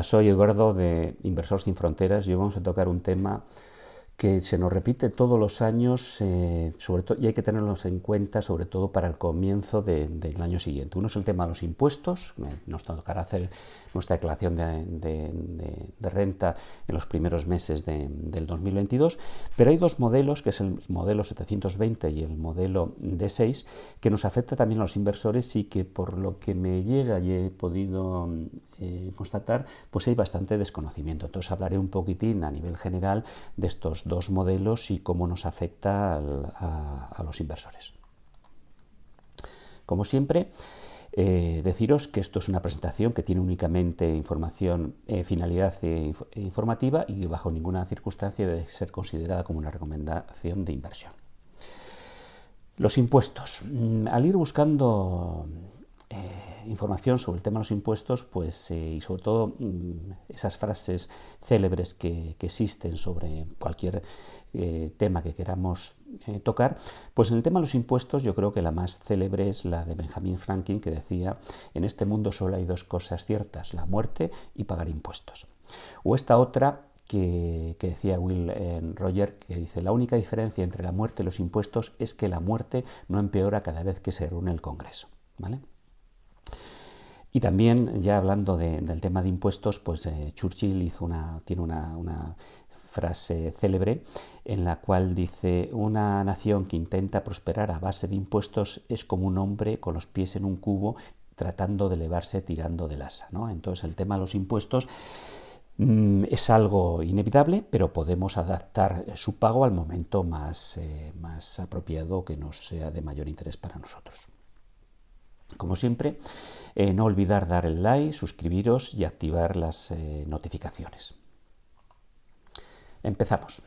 Hola, soy Eduardo de Inversor Sin Fronteras y hoy vamos a tocar un tema que se nos repite todos los años, sobre todo, y hay que tenerlos en cuenta, sobre todo para el comienzo del año siguiente. Uno es el tema de los impuestos. Nos tocará hacer nuestra declaración de renta en los primeros meses del 2022, pero hay dos modelos, que es el modelo 720 y el modelo D6, que nos afecta también a los inversores y que, por lo que me llega y he podido constatar, pues hay bastante desconocimiento. Entonces hablaré un poquitín a nivel general de estos dos modelos y cómo nos afecta a los inversores. Como siempre, deciros que esto es una presentación que tiene únicamente información, finalidad informativa, y bajo ninguna circunstancia debe ser considerada como una recomendación de inversión. Los impuestos. Al ir buscando información sobre el tema de los impuestos, pues, y sobre todo esas frases célebres que existen sobre cualquier tema que queramos tocar, pues en el tema de los impuestos yo creo que la más célebre es la de Benjamin Franklin, que decía: en este mundo solo hay dos cosas ciertas, la muerte y pagar impuestos. O esta otra que decía Will Rogers, que dice: la única diferencia entre la muerte y los impuestos es que la muerte no empeora cada vez que se reúne el Congreso, ¿vale? Y también, ya hablando del tema de impuestos, pues Churchill tiene una frase célebre en la cual dice: una nación que intenta prosperar a base de impuestos es como un hombre con los pies en un cubo tratando de elevarse tirando del asa, ¿no? Entonces el tema de los impuestos es algo inevitable, pero podemos adaptar su pago al momento más apropiado, que nos sea de mayor interés para nosotros. Como siempre, no olvidar dar el like, suscribiros y activar las notificaciones. Empezamos.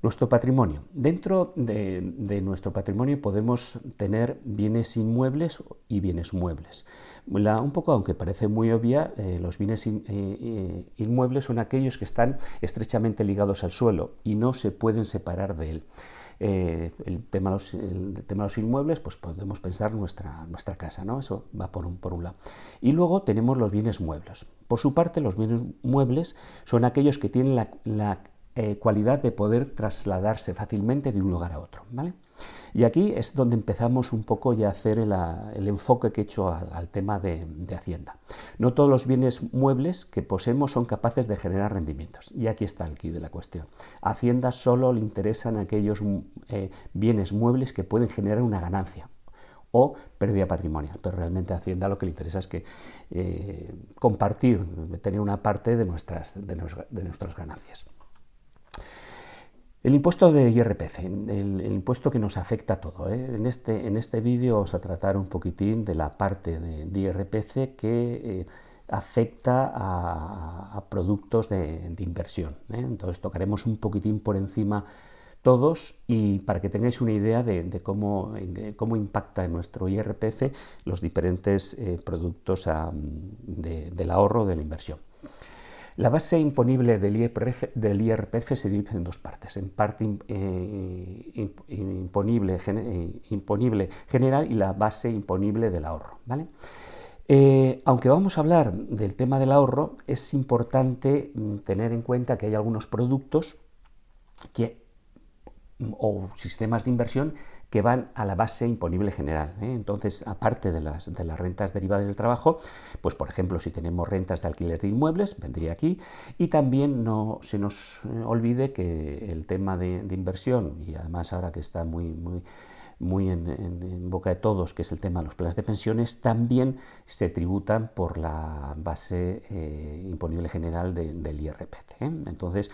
Nuestro patrimonio. Dentro de nuestro patrimonio podemos tener bienes inmuebles y bienes muebles. Un poco, aunque parece muy obvia, los bienes inmuebles son aquellos que están estrechamente ligados al suelo y no se pueden separar de él. El tema de los inmuebles, pues podemos pensar nuestra casa, ¿no? Eso va por un lado. Y luego tenemos los bienes muebles. Por su parte, los bienes muebles son aquellos que tienen la cualidad de poder trasladarse fácilmente de un lugar a otro, ¿vale? Y aquí es donde empezamos un poco ya a hacer el enfoque que he hecho al tema de Hacienda. No todos los bienes muebles que poseemos son capaces de generar rendimientos. Y aquí está el quid de la cuestión. A Hacienda solo le interesan aquellos bienes muebles que pueden generar una ganancia o pérdida patrimonial, pero realmente a Hacienda lo que le interesa es que compartir, tener una parte de nuestras ganancias. El impuesto de IRPF, el impuesto que nos afecta a todo, ¿eh? En este vídeo vamos a tratar un poquitín de la parte de IRPF que afecta a productos de inversión, ¿eh? Entonces tocaremos un poquitín por encima todos, y para que tengáis una idea de cómo impacta en nuestro IRPF los diferentes productos del ahorro, de la inversión. La base imponible del IRPF se divide en dos partes: en parte imponible general y la base imponible del ahorro, ¿vale? Aunque vamos a hablar del tema del ahorro, es importante tener en cuenta que hay algunos productos o sistemas de inversión que van a la base imponible general, ¿eh? Entonces, aparte de las rentas derivadas del trabajo, pues por ejemplo, si tenemos rentas de alquiler de inmuebles, vendría aquí. Y también no se nos olvide que el tema de inversión, y además ahora que está muy en boca de todos, que es el tema de los planes de pensiones, también se tributan por la base imponible general del IRPF, ¿eh? Entonces,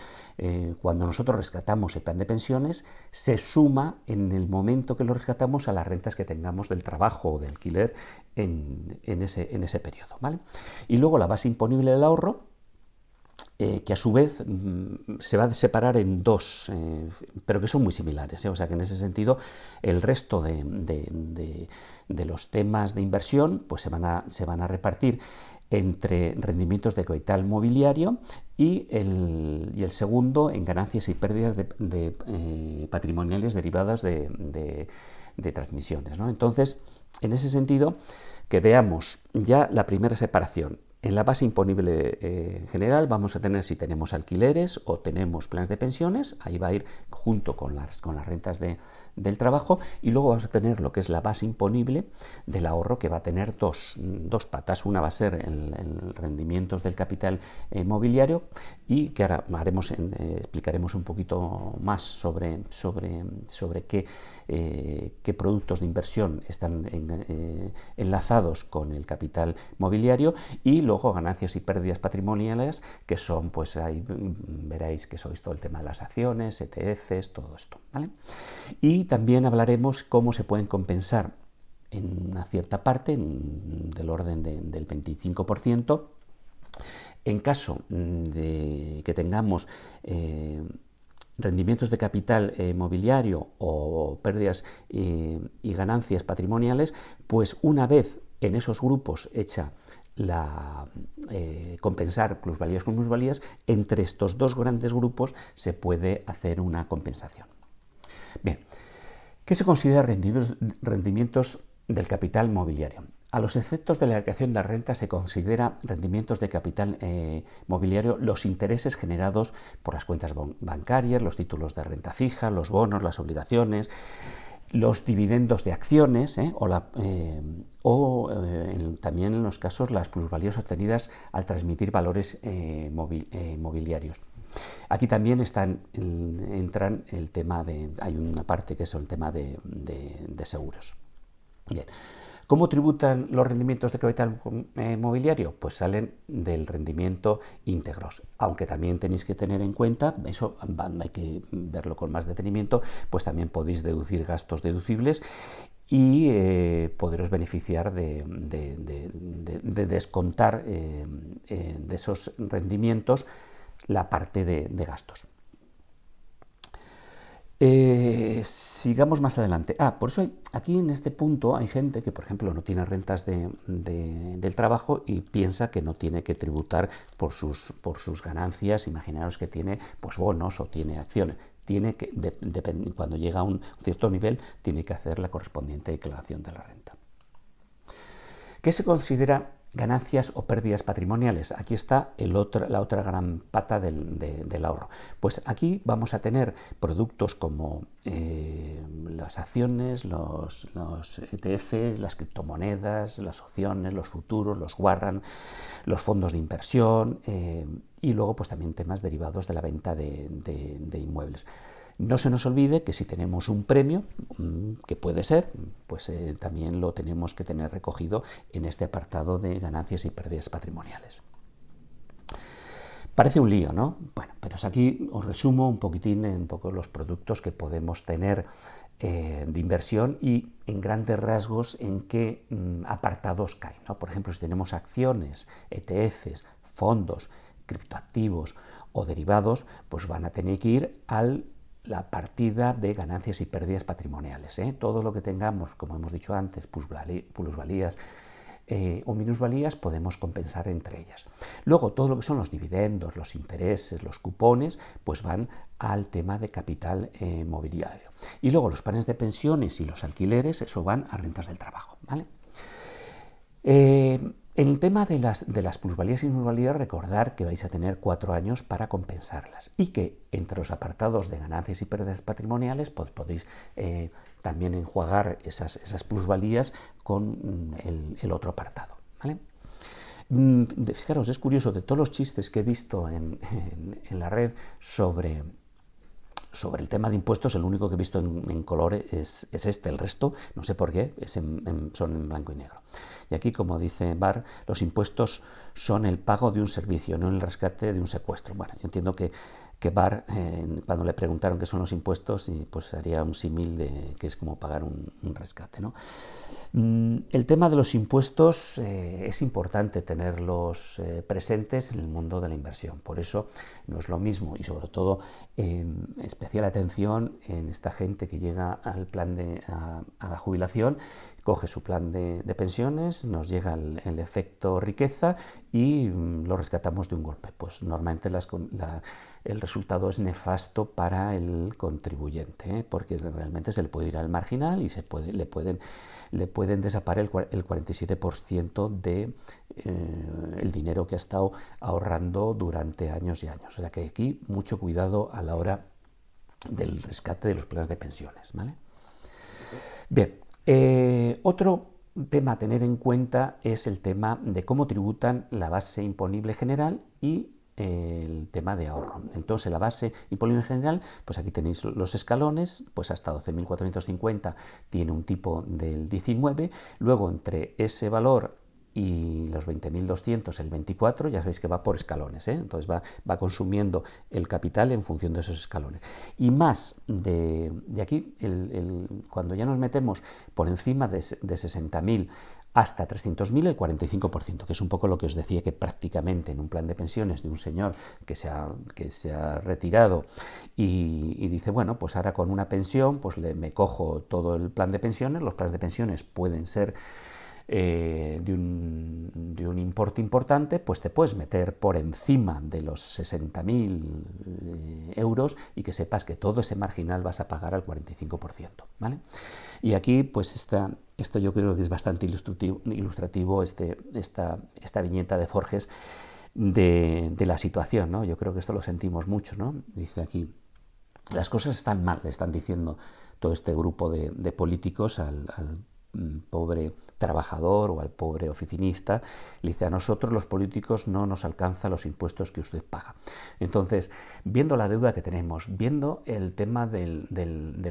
cuando nosotros rescatamos el plan de pensiones, se suma en el momento que lo rescatamos a las rentas que tengamos del trabajo o de alquiler en ese periodo, ¿vale? Y luego la base imponible del ahorro, que a su vez se va a separar en dos, pero que son muy similares, ¿eh? O sea que en ese sentido el resto de los temas de inversión pues se van a repartir entre rendimientos de capital mobiliario y el segundo en ganancias y pérdidas patrimoniales derivadas de transmisiones, ¿no? Entonces, en ese sentido, que veamos ya la primera separación. En la base imponible general vamos a tener si tenemos alquileres o tenemos planes de pensiones, ahí va a ir junto con las rentas del trabajo, y luego vamos a tener lo que es la base imponible del ahorro, que va a tener dos patas. Una va a ser el rendimientos del capital mobiliario, y que ahora explicaremos un poquito más sobre qué productos de inversión están enlazados con el capital mobiliario, y luego ganancias y pérdidas patrimoniales, que son, pues ahí veréis que sois todo el tema de las acciones, ETFs, todo esto, ¿vale? Y también hablaremos cómo se pueden compensar en una cierta parte, del orden del 25%, en caso de que tengamos rendimientos de capital mobiliario o pérdidas y ganancias patrimoniales, pues una vez en esos grupos hecha compensar plusvalías con plusvalías, entre estos dos grandes grupos se puede hacer una compensación. Bien, ¿qué se considera rendimientos del capital mobiliario? A los efectos de la declaración de la renta se considera rendimientos de capital mobiliario los intereses generados por las cuentas bancarias, los títulos de renta fija, los bonos, las obligaciones, los dividendos de acciones, también en los casos las plusvalías obtenidas al transmitir valores mobiliarios. Aquí también entran el tema hay una parte que es el tema de seguros. Bien. ¿Cómo tributan los rendimientos de capital mobiliario? Pues salen del rendimiento íntegros, aunque también tenéis que tener en cuenta, eso hay que verlo con más detenimiento, pues también podéis deducir gastos deducibles y poderos beneficiar de descontar de esos rendimientos la parte de gastos. Sigamos más adelante. Por eso aquí en este punto hay gente que, por ejemplo, no tiene rentas del trabajo y piensa que no tiene que tributar por sus ganancias. Imaginaros que tiene, pues, bonos o tiene acciones. Tiene que, cuando llega a un cierto nivel, tiene que hacer la correspondiente declaración de la renta. ¿Qué se considera ganancias o pérdidas patrimoniales? Aquí está la otra gran pata del ahorro. Pues aquí vamos a tener productos como las acciones, los ETFs, las criptomonedas, las opciones, los futuros, los warrants, los fondos de inversión y luego pues también temas derivados de la venta de inmuebles. No se nos olvide que si tenemos un premio, que puede ser, pues también lo tenemos que tener recogido en este apartado de ganancias y pérdidas patrimoniales. Parece un lío, ¿no? Bueno, pero aquí os resumo un poquitín los productos que podemos tener de inversión y en grandes rasgos en qué apartados caen, ¿no? Por ejemplo, si tenemos acciones, ETFs, fondos, criptoactivos o derivados, pues van a tener que ir la partida de ganancias y pérdidas patrimoniales. Todo lo que tengamos, como hemos dicho antes, plusvalías o minusvalías, podemos compensar entre ellas. Luego, todo lo que son los dividendos, los intereses, los cupones, pues van al tema de capital mobiliario. Y luego los planes de pensiones y los alquileres, eso van a rentas del trabajo, ¿vale? En el tema de las plusvalías y minusvalías, recordar que vais a tener 4 años para compensarlas y que entre los apartados de ganancias y pérdidas patrimoniales pues podéis también enjuagar esas plusvalías con el otro apartado, ¿vale? Fijaros, es curioso, de todos los chistes que he visto en la red sobre el tema de impuestos, el único que he visto en color es este, el resto, no sé por qué, son en blanco y negro. Y aquí, como dice Barr, los impuestos son el pago de un servicio, no el rescate de un secuestro. Bueno, yo entiendo que Barr, cuando le preguntaron qué son los impuestos, pues haría un símil de que es como pagar un rescate, ¿no? El tema de los impuestos es importante tenerlos presentes en el mundo de la inversión. Por eso no es lo mismo, y sobre todo especial atención en esta gente que llega al plan a la jubilación, coge su plan de pensiones, nos llega el efecto riqueza y lo rescatamos de un golpe. Pues normalmente el resultado es nefasto para el contribuyente, porque realmente se le puede ir al marginal y le pueden desaparecer el 47% de el dinero que ha estado ahorrando durante años y años. O sea que aquí mucho cuidado a la hora del rescate de los planes de pensiones, ¿vale? Bien, otro tema a tener en cuenta es el tema de cómo tributan la base imponible general y el tema de ahorro. Entonces, la base imponible general, pues aquí tenéis los escalones, pues hasta 12.450 tiene un tipo del 19, luego entre ese valor y los 20.200 el 24, ya sabéis que va por escalones, entonces va consumiendo el capital en función de esos escalones. Y más de aquí, cuando ya nos metemos por encima de 60.000 hasta 300.000 el 45%, que es un poco lo que os decía, que prácticamente en un plan de pensiones de un señor que se ha retirado y dice, bueno, pues ahora con una pensión, pues me cojo todo el plan de pensiones. Los planes de pensiones pueden ser de un importe importante, pues te puedes meter por encima de los 60.000 euros y que sepas que todo ese marginal vas a pagar al 45%, ¿vale? Y aquí, pues esto yo creo que es bastante ilustrativo esta viñeta de Forges de la situación, ¿no? Yo creo que esto lo sentimos mucho, ¿no? Dice aquí, las cosas están mal, le están diciendo todo este grupo de políticos al pobre trabajador o al pobre oficinista. Le dice, a nosotros los políticos no nos alcanza los impuestos que usted paga. Entonces, viendo la deuda que tenemos, viendo el tema de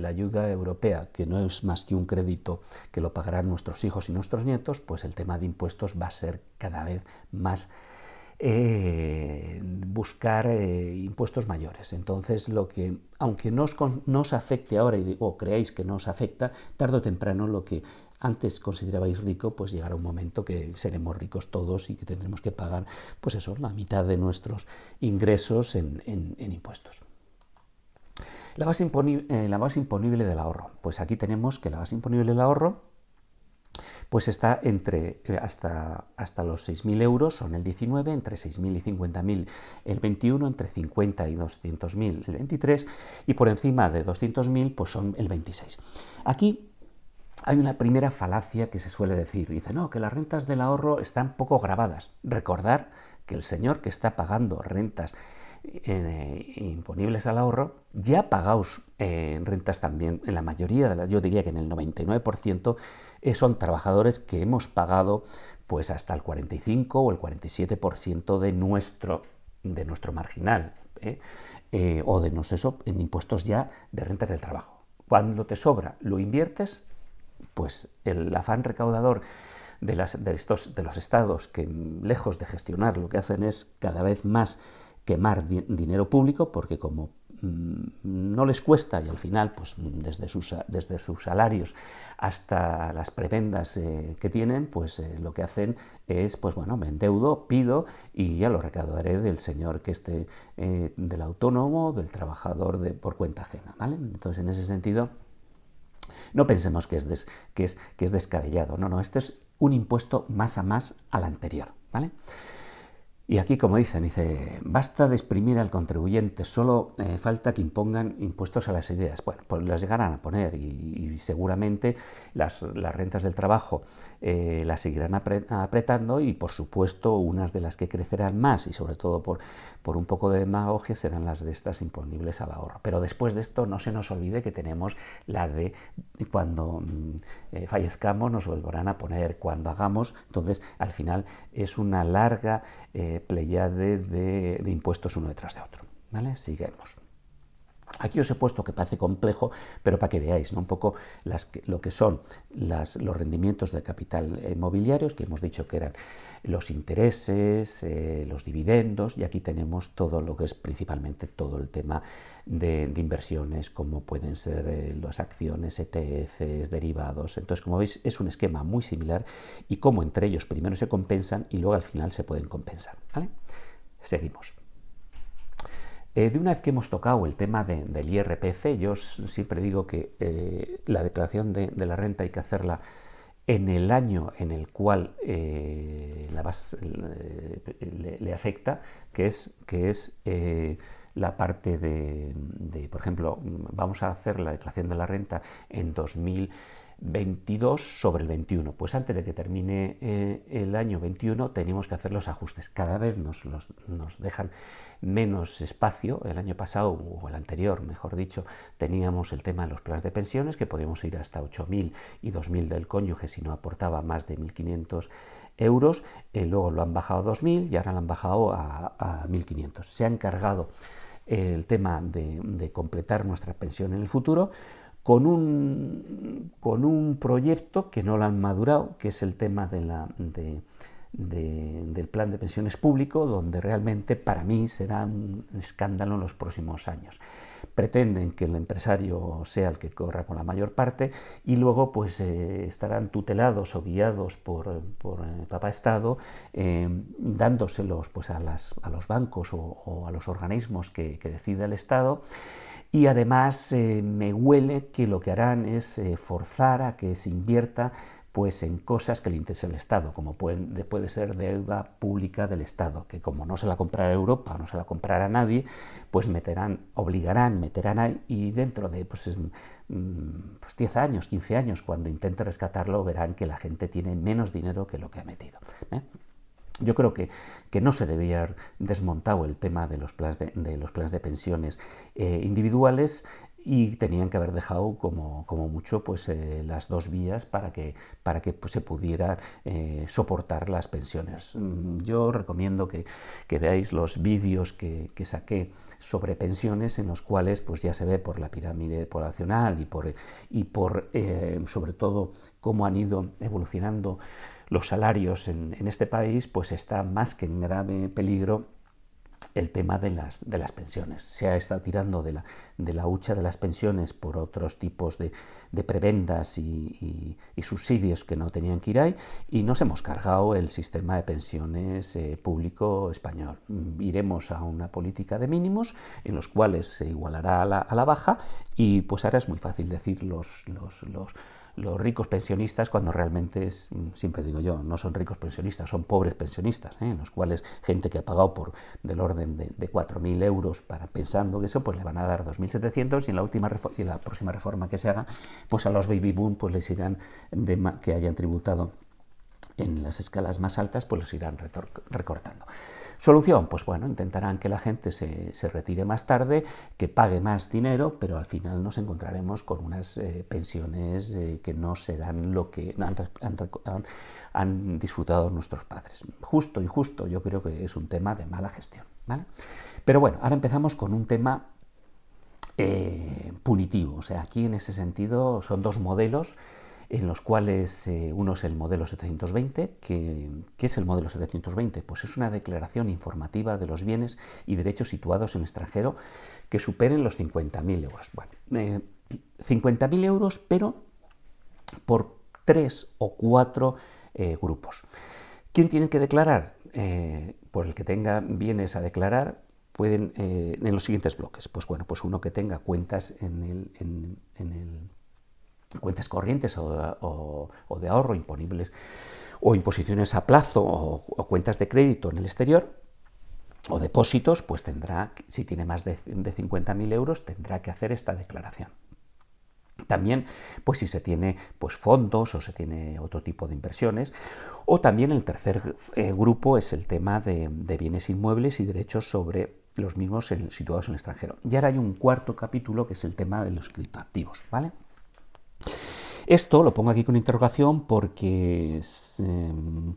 la ayuda europea, que no es más que un crédito que lo pagarán nuestros hijos y nuestros nietos, pues el tema de impuestos va a ser cada vez más buscar impuestos mayores. Entonces, aunque no os afecte ahora o creáis que no os afecta, tarde o temprano lo que antes considerabais rico, pues llegará un momento que seremos ricos todos y que tendremos que pagar, pues eso, la mitad de nuestros ingresos en impuestos. La base imponible del ahorro. Pues aquí tenemos que la base imponible del ahorro pues está hasta los 6.000 euros, son el 19, entre 6.000 y 50.000 el 21, entre 50 y 200.000 el 23, y por encima de 200.000 pues son el 26. Aquí hay una primera falacia que se suele decir, dice, no, que las rentas del ahorro están poco gravadas. Recordar que el señor que está pagando rentas imponibles al ahorro, ya pagaos rentas también, en la mayoría, yo diría que en el 99%, son trabajadores que hemos pagado pues hasta el 45 o el 47% de nuestro marginal, o de en impuestos ya de rentas del trabajo. Cuando te sobra, lo inviertes, pues el afán recaudador de los estados, que lejos de gestionar lo que hacen es cada vez más quemar dinero público, porque como no les cuesta y al final, pues desde sus salarios hasta las prebendas que tienen, pues lo que hacen es, pues bueno, me endeudo, pido y ya lo recaudaré del señor que esté, del autónomo, del trabajador por cuenta ajena, ¿vale? Entonces, en ese sentido, no pensemos que es descabellado, no, este es un impuesto más a más al anterior, ¿vale? Y aquí, como dice, basta de exprimir al contribuyente, solo falta que impongan impuestos a las ideas. Bueno, pues las llegarán a poner y seguramente las rentas del trabajo las seguirán apretando y, por supuesto, unas de las que crecerán más y, sobre todo, por un poco de demagogia serán las de estas imponibles al ahorro. Pero después de esto, no se nos olvide que tenemos la de cuando fallezcamos nos volverán a poner, cuando hagamos. Entonces, al final, es una larga pléyade de impuestos uno detrás de otro, ¿vale? Seguimos. Aquí os he puesto que parece complejo, pero para que veáis, ¿no? Un poco lo que son los rendimientos del capital inmobiliario, que hemos dicho que eran los intereses, los dividendos, y aquí tenemos todo lo que es principalmente todo el tema de inversiones, como pueden ser las acciones, ETFs, derivados. Entonces, como veis, es un esquema muy similar y cómo entre ellos primero se compensan y luego al final se pueden compensar, ¿vale? Seguimos. De una vez que hemos tocado el tema del IRPF, yo siempre digo que la declaración de la renta hay que hacerla en el año en el cual le afecta, que es la parte por ejemplo, vamos a hacer la declaración de la renta en 2022 sobre el 21. Pues antes de que termine el año 21 tenemos que hacer los ajustes. Cada vez nos dejan menos espacio. El año pasado, o el anterior, mejor dicho, teníamos el tema de los planes de pensiones, que podíamos ir hasta 8.000 y 2.000 del cónyuge si no aportaba más de 1.500 euros. Luego lo han bajado a 2.000 y ahora lo han bajado a 1.500. Se ha encargado el tema de completar nuestra pensión en el futuro con un proyecto que no lo han madurado, que es el tema del plan de pensiones público, donde realmente para mí será un escándalo en los próximos años. Pretenden que el empresario sea el que corra con la mayor parte y luego pues estarán tutelados o guiados por Papá Estado, dándoselos pues a los bancos o a los organismos que decida el Estado. Y además me huele que lo que harán es forzar a que se invierta pues en cosas que le interese al Estado, como puede ser deuda pública del Estado, que como no se la comprará Europa, no se la comprará nadie, pues meterán ahí, y dentro de pues 10 años, 15 años, cuando intente rescatarlo, verán que la gente tiene menos dinero que lo que ha metido. Yo creo que no se debía haber desmontado el tema de los planes de pensiones individuales, y tenían que haber dejado como mucho pues las dos vías para que pues, se pudiera soportar las pensiones. Yo recomiendo que veáis los vídeos que saqué sobre pensiones, en los cuales pues ya se ve por la pirámide poblacional y por sobre todo cómo han ido evolucionando los salarios en este país, pues está más que en grave peligro el tema de las pensiones. Se ha estado tirando de la hucha de las pensiones por otros tipos de prebendas y subsidios que no tenían que ir ahí, y nos hemos cargado el sistema de pensiones público español. Iremos a una política de mínimos en los cuales se igualará a la baja, y pues ahora es muy fácil decir los ricos pensionistas, cuando realmente siempre digo yo, no son ricos pensionistas, son pobres pensionistas, en los cuales gente que ha pagado por del orden de 4.000 euros pensando que eso, pues le van a dar 2.700, y en la próxima reforma que se haga, pues a los baby boom pues les irán, que hayan tributado en las escalas más altas, pues los irán recortando. Solución, pues bueno, intentarán que la gente se retire más tarde, que pague más dinero, pero al final nos encontraremos con unas pensiones que no serán lo que han disfrutado nuestros padres. Justo, injusto, yo creo que es un tema de mala gestión, ¿vale? Pero bueno, ahora empezamos con un tema punitivo. O sea, aquí en ese sentido son dos modelos, en los cuales uno es el modelo 720. ¿Qué es el modelo 720? Pues es una declaración informativa de los bienes y derechos situados en el extranjero que superen los 50.000 euros. Bueno, 50.000 euros, pero por 3 o 4 grupos. ¿Quién tiene que declarar? Pues el que tenga bienes a declarar pueden en los siguientes bloques. Pues bueno, pues uno que tenga cuentas cuentas corrientes o de ahorro imponibles, o imposiciones a plazo, o cuentas de crédito en el exterior, o depósitos, pues tendrá, si tiene más de 50.000 euros, tendrá que hacer esta declaración. También, pues si se tiene pues fondos o se tiene otro tipo de inversiones. O también el tercer grupo es el tema de bienes inmuebles y derechos sobre los mismos situados en el extranjero. Y ahora hay un cuarto capítulo, que es el tema de los criptoactivos, ¿vale? Esto lo pongo aquí con interrogación porque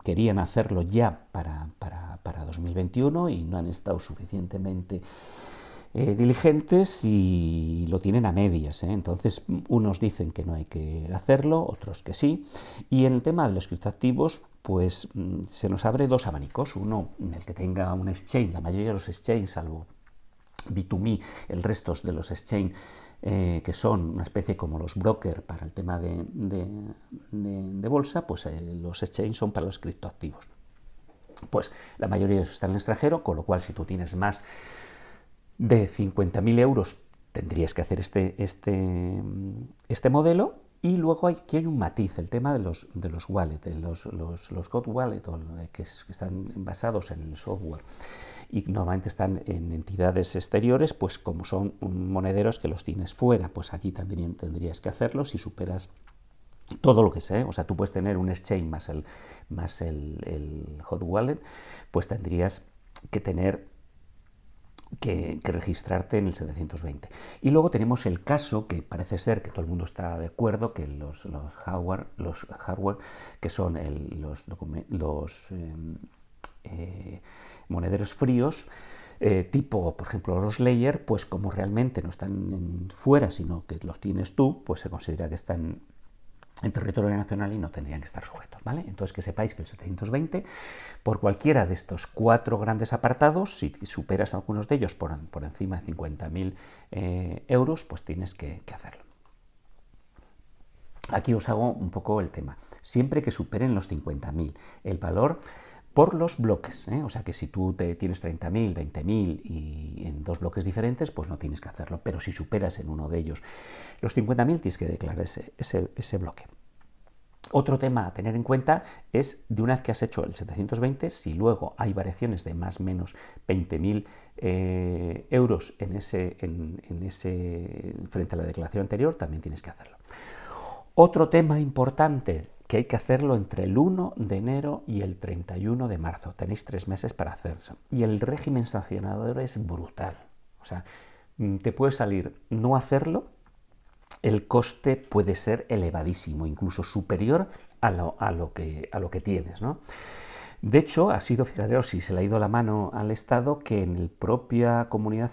querían hacerlo ya para 2021 y no han estado suficientemente diligentes, y lo tienen a medias, Entonces unos dicen que no hay que hacerlo, otros que sí. Y en el tema de los criptoactivos, pues se nos abre dos abanicos. Uno, el que tenga un exchange. La mayoría de los exchanges, salvo B2Me, el resto de los exchange, que son una especie como los brokers para el tema de bolsa, pues los exchange son para los criptoactivos. Pues la mayoría de ellos están en el extranjero, con lo cual si tú tienes más de 50.000 euros tendrías que hacer este modelo, Y luego aquí hay un matiz, el tema de los wallets, los hot wallets que están basados en el software y normalmente están en entidades exteriores, pues como son monederos que los tienes fuera, pues aquí también tendrías que hacerlo si superas todo lo que sé, o sea, tú puedes tener un exchange más el hot wallet, pues tendrías que tener que registrarte en el 720. Y luego tenemos el caso, que parece ser que todo el mundo está de acuerdo, que los hardware que son los monederos fríos, tipo, por ejemplo, los layer, pues como realmente no están fuera, sino que los tienes tú, pues se considera que están en territorio nacional y no tendrían que estar sujetos, ¿vale? Entonces, que sepáis que el 720, por cualquiera de estos 4 grandes apartados, si superas algunos de ellos por encima de 50.000 euros, pues tienes que hacerlo. Aquí os hago un poco el tema. Siempre que superen los 50.000, el valor por los bloques, o sea que si tú tienes 30.000, 20.000 y en 2 bloques diferentes, pues no tienes que hacerlo, pero si superas en uno de ellos los 50.000, tienes que declarar ese bloque. Otro tema a tener en cuenta es, de una vez que has hecho el 720, si luego hay variaciones de más o menos 20.000 euros frente a la declaración anterior, también tienes que hacerlo. Otro tema importante, que hay que hacerlo entre el 1 de enero y el 31 de marzo. Tenéis 3 meses para hacerlo. Y el régimen sancionador es brutal. O sea, te puede salir no hacerlo, el coste puede ser elevadísimo, incluso superior a lo que tienes, ¿no? De hecho, ha sido, fijaros, si se le ha ido la mano al Estado, que en la propia Comunidad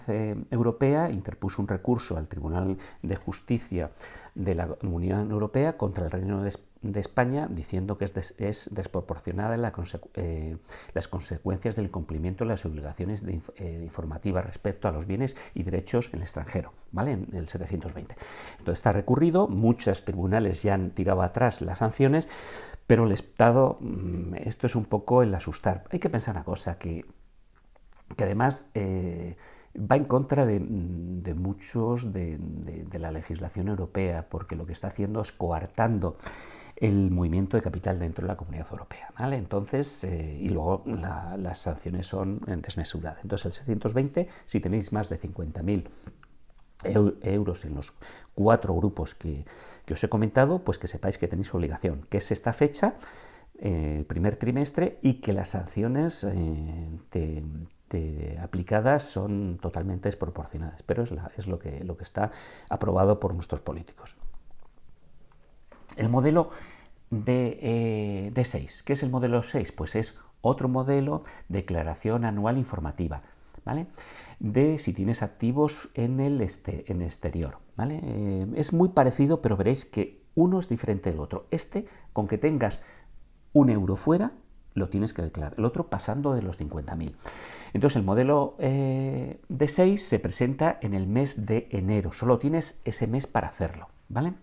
Europea interpuso un recurso al Tribunal de Justicia de la Unión Europea contra el Reino de España, diciendo que es desproporcionada las consecuencias del incumplimiento de las obligaciones informativas respecto a los bienes y derechos en el extranjero, ¿vale? En el 720. Entonces está recurrido, muchos tribunales ya han tirado atrás las sanciones, pero el Estado, esto es un poco el asustar. Hay que pensar una cosa, que además va en contra de muchos de la legislación europea, porque lo que está haciendo es coartando el movimiento de capital dentro de la Comunidad Europea, ¿vale? Entonces, y luego las sanciones son desmesuradas. Entonces, el 620, si tenéis más de 50.000 euros en los 4 grupos que os he comentado, pues que sepáis que tenéis obligación, que es esta fecha, el primer trimestre, y que las sanciones aplicadas son totalmente desproporcionadas, pero es lo que está aprobado por nuestros políticos. El modelo de 6, ¿qué es el modelo 6? Pues es otro modelo de declaración anual informativa, ¿vale? De si tienes activos en el exterior, ¿vale? Es muy parecido, pero veréis que uno es diferente del otro. Con que tengas 1 euro fuera, lo tienes que declarar. El otro pasando de los 50.000. Entonces el modelo de 6 se presenta en el mes de enero. Solo tienes ese mes para hacerlo, ¿vale?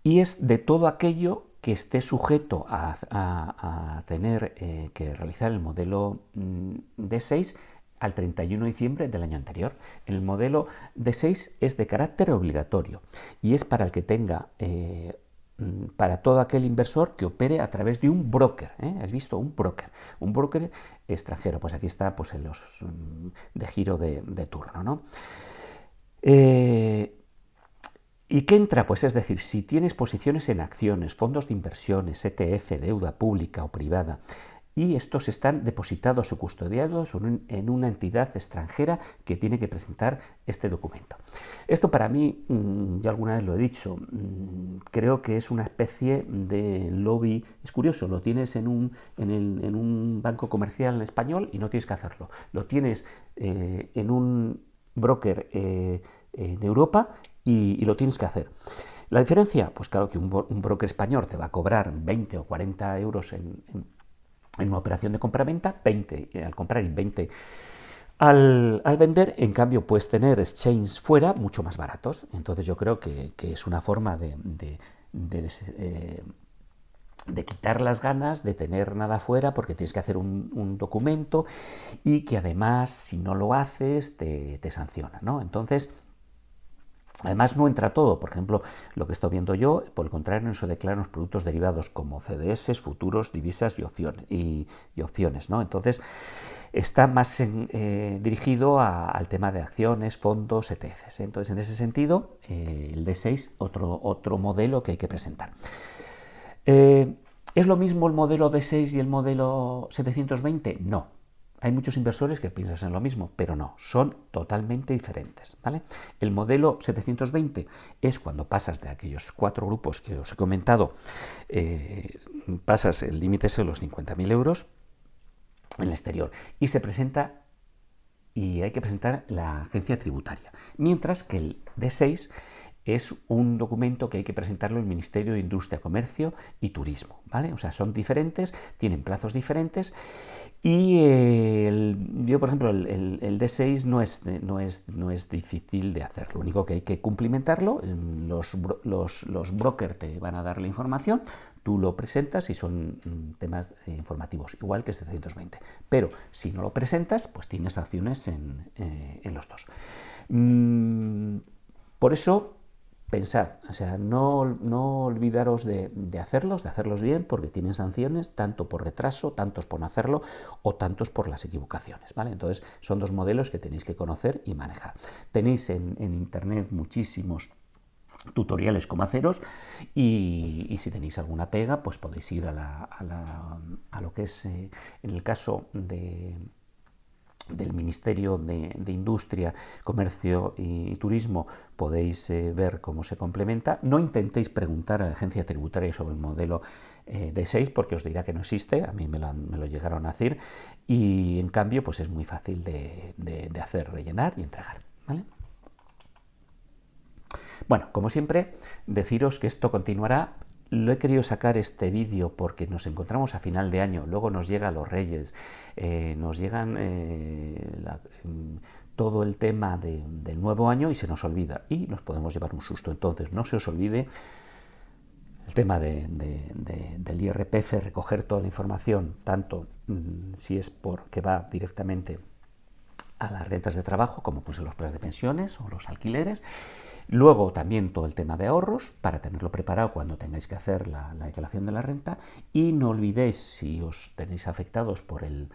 Y es de todo aquello que esté sujeto a tener que realizar el modelo D6 al 31 de diciembre del año anterior. El modelo D6 es de carácter obligatorio y es para el que tenga, para todo aquel inversor que opere a través de un broker. ¿Has visto? Un broker extranjero. Pues aquí está, pues, en los de giro de turno, ¿no? ¿Y qué entra? Pues es decir, si tienes posiciones en acciones, fondos de inversiones, ETF, deuda pública o privada, y estos están depositados o custodiados en una entidad extranjera que tiene que presentar este documento. Esto para mí, yo alguna vez lo he dicho, creo que es una especie de lobby. Es curioso, lo tienes en un banco comercial español y no tienes que hacerlo. Lo tienes en un broker en Europa y lo tienes que hacer. ¿La diferencia? Pues claro que un broker español te va a cobrar 20 o 40 euros en una operación de compra-venta, 20 al comprar y 20 al vender. En cambio, puedes tener exchanges fuera mucho más baratos. Entonces yo creo que es una forma de quitar las ganas de tener nada fuera, porque tienes que hacer un documento y que además, si no lo haces, te sanciona, ¿no? Entonces, Además, no entra todo. Por ejemplo, lo que estoy viendo yo, por el contrario, no se declaran los productos derivados como CDS, futuros, divisas y opciones, ¿no? Entonces, está más dirigido al tema de acciones, fondos, ETFs. Entonces, en ese sentido, el D6, otro modelo que hay que presentar. ¿Es lo mismo el modelo D6 y el modelo 720? No. Hay muchos inversores que piensan en lo mismo, pero no, son totalmente diferentes, ¿vale? El modelo 720 es cuando pasas de aquellos 4 grupos que os he comentado, pasas el límite de los 50.000 euros en el exterior y se presenta y hay que presentar la agencia tributaria, mientras que el D6 es un documento que hay que presentarlo el Ministerio de Industria, Comercio y Turismo, ¿vale? O sea, son diferentes, tienen plazos diferentes y yo, por ejemplo, el D6 no es difícil de hacer, lo único que hay que cumplimentarlo, los brokers te van a dar la información, tú lo presentas y son temas informativos, igual que 720. Pero si no lo presentas, pues tienes acciones en los dos. Por eso, pensad, o sea, no olvidaros de hacerlos bien, porque tienen sanciones tanto por retraso, tantos por no hacerlo o tantos por las equivocaciones, ¿vale? Entonces, son dos modelos que tenéis que conocer y manejar. Tenéis en internet muchísimos tutoriales cómo haceros y si tenéis alguna pega, pues podéis ir a lo que es, en el caso del Ministerio de Industria, Comercio y Turismo, podéis ver cómo se complementa. No intentéis preguntar a la agencia tributaria sobre el modelo D6 porque os dirá que no existe, a mí me lo llegaron a decir, y en cambio pues es muy fácil de hacer, rellenar y entregar, ¿vale? Bueno, como siempre, deciros que esto continuará. Lo he querido sacar este vídeo porque nos encontramos a final de año, luego nos llegan los Reyes, nos llegan todo el tema del nuevo año y se nos olvida y nos podemos llevar un susto. Entonces, no se os olvide el tema del IRPF, recoger toda la información, tanto si es porque va directamente a las rentas de trabajo, como pues los planes de pensiones o los alquileres. Luego también todo el tema de ahorros, para tenerlo preparado cuando tengáis que hacer la declaración de la renta. Y no olvidéis, si os tenéis afectados por el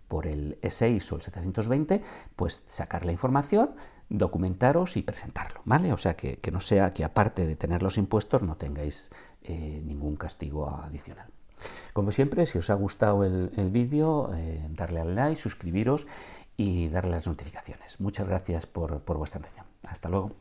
E6 o el 720, pues sacar la información, documentaros y presentarlo, ¿vale? O sea, que no sea que aparte de tener los impuestos no tengáis ningún castigo adicional. Como siempre, si os ha gustado el vídeo, darle al like, suscribiros y darle las notificaciones. Muchas gracias por vuestra atención. Hasta luego.